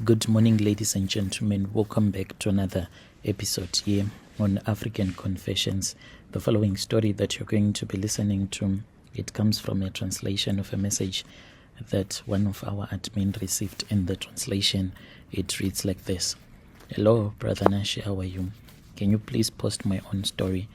Good morning, ladies and gentlemen. Welcome back to another episode here on African Confessions. The following story that you're going to be listening to, it comes from a translation of a message that one of our admin received. In the translation, it reads like this. Hello, Brother Nashi, how are you? Can you please post my own story?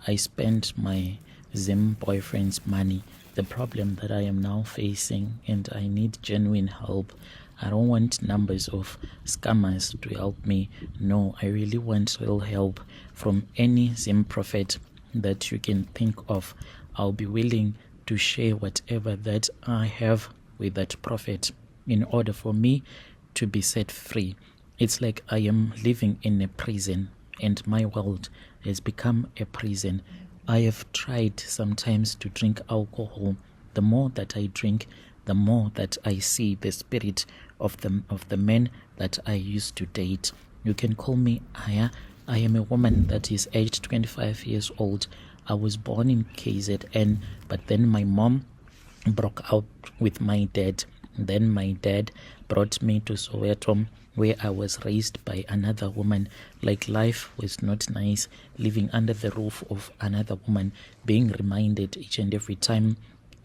I spent my Zim boyfriend's money. The problem that I am now facing, and I need genuine help. I don't want numbers of scammers to help me. No, I really want real help from any Zim prophet that you can think of. I'll be willing to share whatever that I have with that prophet in order for me to be set free. It's like I am living in a prison and my world has become a prison. I have tried sometimes to drink alcohol. The more that I drink, the more that I see the spirit of the men that I used to date. You can call me Aya. I am a woman that is aged 25 years old. I was born in KZN, but then my mom broke out with my dad. Then my dad brought me to Soweto, where I was raised by another woman. Like life was not nice, living under the roof of another woman, being reminded each and every time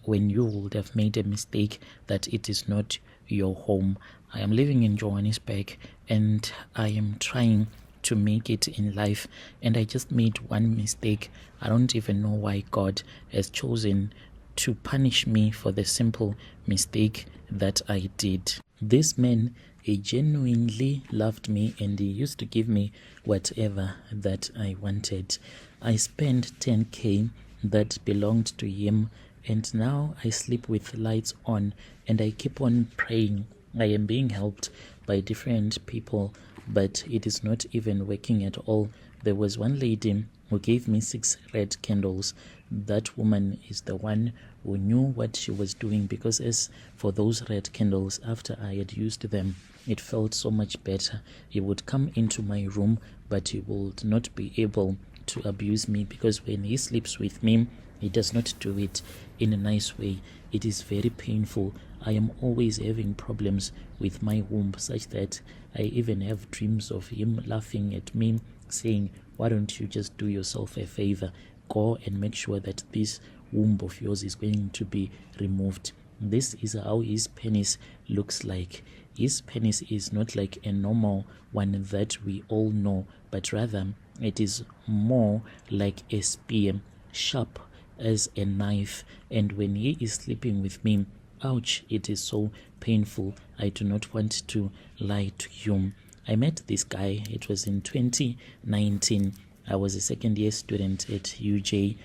when you would have made a mistake that it is not your home. I am living in Johannesburg and I am trying to make it in life, and I just made one mistake. I don't even know why God has chosen to punish me for the simple mistake that I did. This man, he genuinely loved me and he used to give me whatever that I wanted. I spent 10k that belonged to him, and now I sleep with lights on and I keep on praying. I am being helped by different people, but it is not even working at all. There was one lady who gave me 6 red candles. That woman is the one who knew what she was doing, because as for those red candles, after I had used them, it felt so much better. He would come into my room, but he would not be able to abuse me, because when he sleeps with me, he does not do it in a nice way. It is very painful. I am always having problems with my womb, such that I even have dreams of him laughing at me, saying, why don't you just do yourself a favor? Go and make sure that this womb of yours is going to be removed. This is how his penis looks like. His penis is not like a normal one that we all know, but rather it is more like a spear, sharp as a knife. And when he is sleeping with me, ouch, it is so painful. I do not want to lie to you. I met this guy, it was in 2019. I was a second year student at UJ.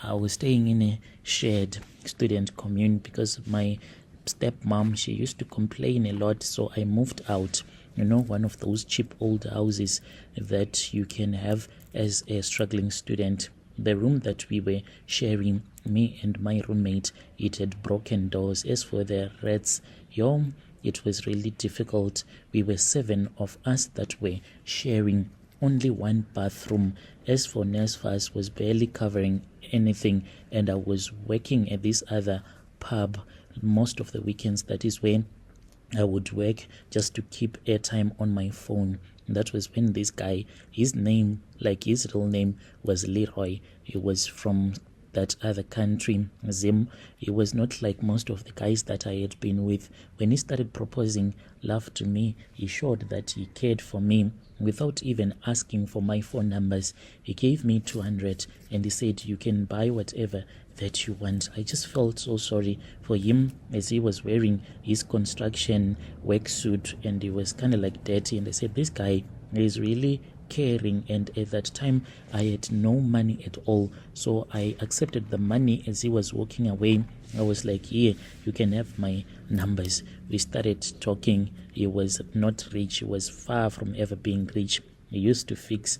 I was staying in a shared student commune because my stepmom, she used to complain a lot, so I moved out. You know, one of those cheap old houses that you can have as a struggling student. The room that we were sharing, me and my roommate, it had broken doors. As for the rats, it was really difficult. We were 7 of us that were sharing only one bathroom. As for NSFAS, was barely covering anything, and I was working at this other pub most of the weekends. That is when I would work just to keep airtime on my phone. That was when this guy, his name, like his real name, was Leroy. He was from that other country, Zim. He was not like most of the guys that I had been with. When he started proposing love to me, he showed that he cared for me without even asking for my phone numbers. He gave me 200 and he said, you can buy whatever that you want. I just felt so sorry for him, as he was wearing his construction work suit and he was kind of like dirty, and I said, this guy is really caring. And at that time I had no money at all, so I accepted the money. As he was walking away, I was like, yeah, you can have my numbers. We started talking. He was not rich. He was far from ever being rich. He used to fix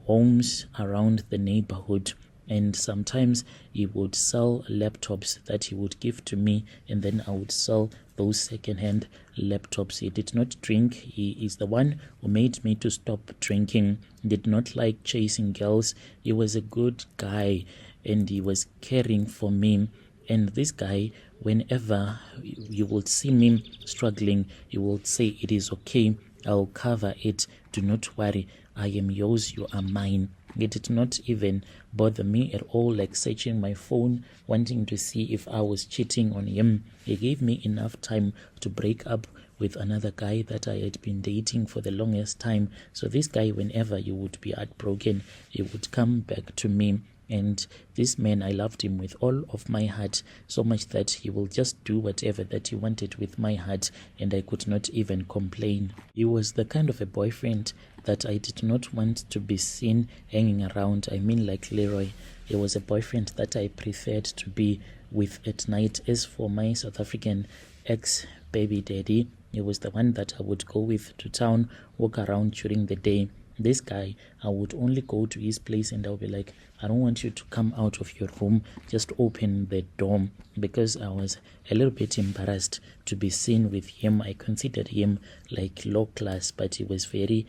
homes around the neighborhood, and sometimes he would sell laptops that he would give to me, and then I would sell those second-hand laptops. He did not drink. He is the one who made me to stop drinking. He did not like chasing girls. He was a good guy and he was caring for me. And this guy whenever you will see me struggling, you will say, it is okay, I'll cover it, do not worry, I am yours, you are mine. It did not even bother me at all, like searching my phone, wanting to see if I was cheating on him. He gave me enough time to break up with another guy that I had been dating for the longest time. So this guy, whenever you would be heartbroken, he would come back to me. And this man, I loved him with all of my heart, so much that he will just do whatever that he wanted with my heart, and I could not even complain. He was the kind of a boyfriend that I did not want to be seen hanging around. I mean, like Leroy, he was a boyfriend that I preferred to be with at night. As for my South African ex-baby daddy, he was the one that I would go with to town, walk around during the day. This guy, I would only go to his place and I'll be like, I don't want you to come out of your room, just open the door, because I was a little bit embarrassed to be seen with him. I considered him like low class, but he was very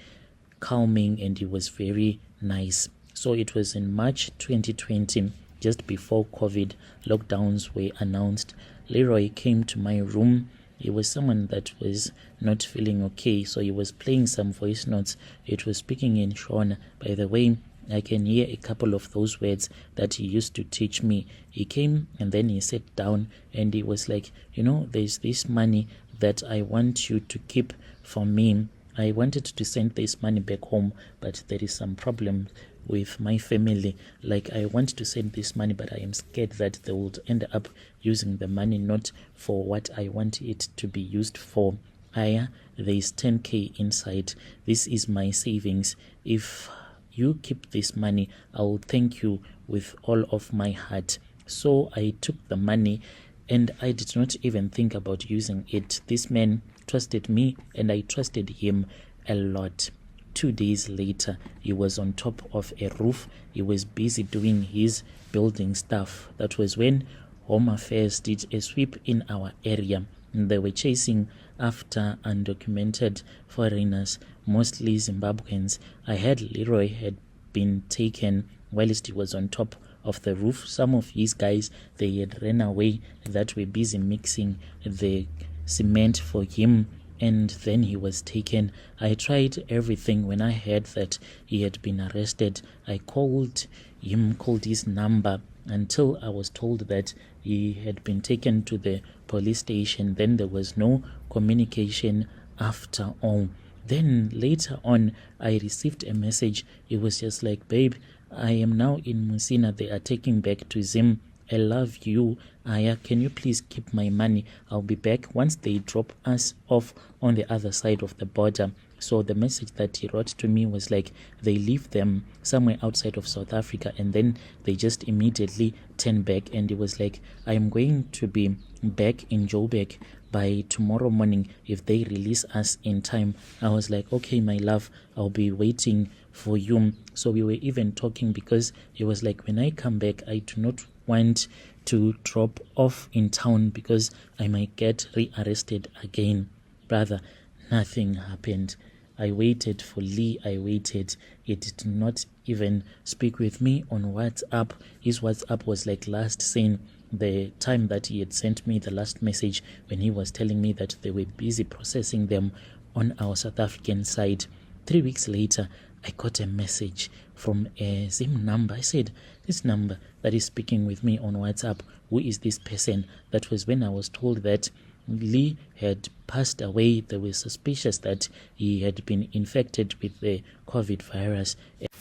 calming and he was very nice. So it was in March 2020, just before COVID lockdowns were announced. Leroy came to my room. He was someone that was not feeling okay, so he was playing some voice notes. It was speaking in Shona. By the way, I can hear a couple of those words that he used to teach me. He came and then he sat down and he was like, there's this money that I want you to keep for me. I wanted to send this money back home, but there is some problem with my family. Like, I want to send this money, but I am scared that they would end up using the money not for what I want it to be used for. There is 10k inside. This is my savings. If you keep this money, I will thank you with all of my heart. So I took the money and I did not even think about using it. This man trusted me and I trusted him a lot. 2 days later, he was on top of a roof. He was busy doing his building stuff. That was when Home Affairs did a sweep in our area. They were chasing after undocumented foreigners, mostly Zimbabweans. I heard Leroy had been taken whilst he was on top of the roof. Some of his guys, they had ran away, that were busy mixing the cement for him, and then he was taken. I tried everything. When I heard that he had been arrested, I called his number until I was told that he had been taken to the police station. Then there was no communication after all. Then later on, I received a message. It was just like, babe, I am now in Musina. They are taking back to Zim. I love you. Aya, can you please keep my money? I'll be back once they drop us off on the other side of the border. So the message that he wrote to me was like, they leave them somewhere outside of South Africa and then they just immediately turn back. And it was like, I am going to be back in Joburg by tomorrow morning if they release us in time. I was like, okay, my love, I'll be waiting for you. So we were even talking because he was like, when I come back, I do not want to drop off in town because I might get rearrested again. Brother, nothing happened. I waited for Lee. I waited. He did not even speak with me on WhatsApp. His WhatsApp was like last seen the time that he had sent me the last message when he was telling me that they were busy processing them on our South African side. 3 weeks later, I got a message from a Zim number. I said, this number that is speaking with me on WhatsApp, who is this person? That was when I was told that Lee had passed away. They were suspicious that he had been infected with the COVID virus.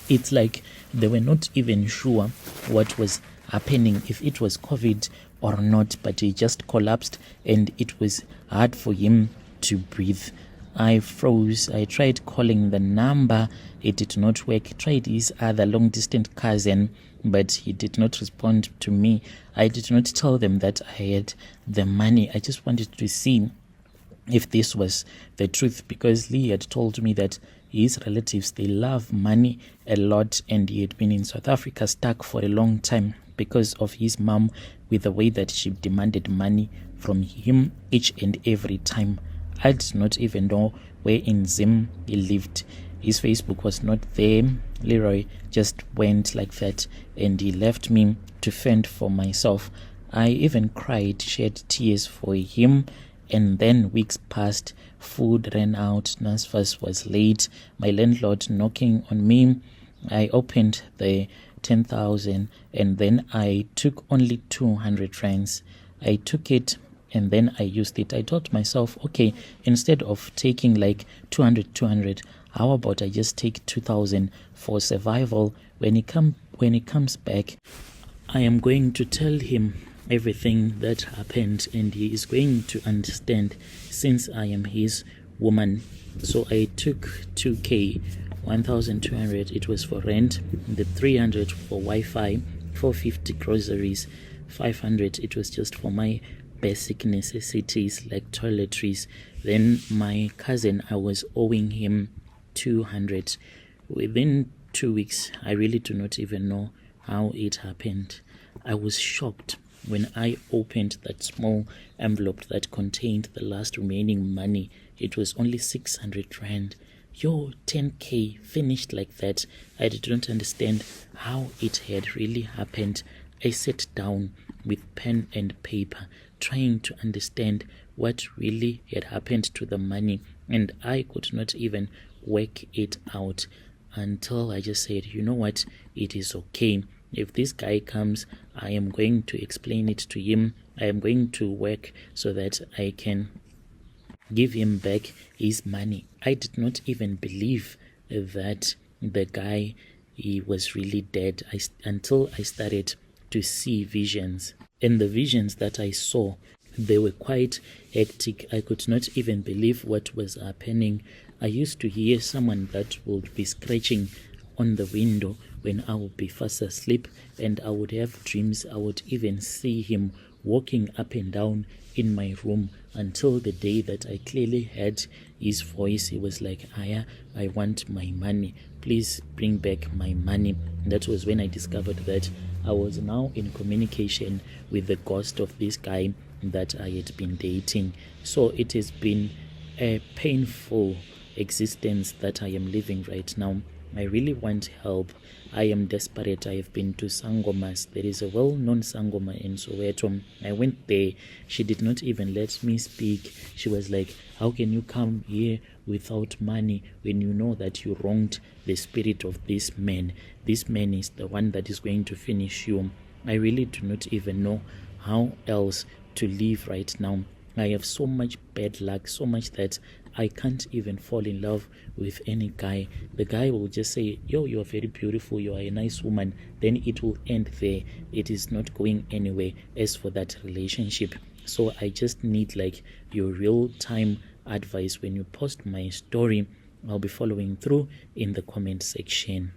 It's like they were not even sure what was happening, if it was COVID or not, but he just collapsed and it was hard for him to breathe. I froze. I tried calling the number. It did not work. I tried his other long-distance cousin, but he did not respond to me. I did not tell them that I had the money. I just wanted to see if this was the truth, because Lee had told me that his relatives, they love money a lot, and he had been in South Africa stuck for a long time because of his mom, with the way that she demanded money from him each and every time. I did not even know where in Zim he lived. His Facebook was not there. Leroy just went like that and he left me to fend for myself. I even cried, shed tears for him. And then weeks passed, food ran out, NSFAS was late, my landlord knocking on me. I opened the 10,000 and then I took only 200 francs. I took it and then I used it. I told myself, okay, instead of taking like 200, how about I just take 2,000 for survival? When he comes back, I am going to tell him everything that happened and he is going to understand since I am his woman. So I took 2k, 1,200 it was for rent, the 300 for Wi-Fi, 450 groceries, 500 it was just for my basic necessities like toiletries. Then my cousin, I was owing him 200. Within 2 weeks, I really do not even know how it happened. I was shocked when I opened that small envelope that contained the last remaining money. It was only 600 rand. 10k finished like that. I did not understand how it had really happened. I sat down with pen and paper trying to understand what really had happened to the money, and I could not even work it out until I just said, you know what, it is okay. If this guy comes, I am going to explain it to him. I am going to work so that I can give him back his money. I did not even believe that the guy, he was really dead until I started to see visions. And the visions that I saw, they were quite hectic. I could not even believe what was happening. I used to hear someone that would be scratching on the window when I would be fast asleep, and I would have dreams. I would even see him walking up and down in my room until the day that I clearly heard his voice. He was like, Aya, I want my money. Please bring back my money. And that was when I discovered that I was now in communication with the ghost of this guy that I had been dating. So it has been a painful existence that I am living right now. I really want help. I am desperate. I have been to Sangomas. There is a well-known Sangoma in Soweto. I went there. She did not even let me speak. She was like, how can you come here without money when you know that you wronged the spirit of this man? This man is the one that is going to finish you. I really do not even know how else to live right now. I have so much bad luck, so much that I can't even fall in love with any guy. The guy will just say, yo, you are very beautiful, you are a nice woman. Then it will end there. It is not going anywhere as for that relationship. So I just need like your real-time advice. When you post my story, I'll be following through in the comment section.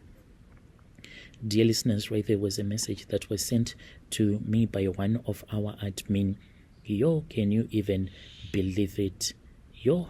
Dear listeners, right there was a message that was sent to me by one of our admin. Yo, can you even believe it? Yo,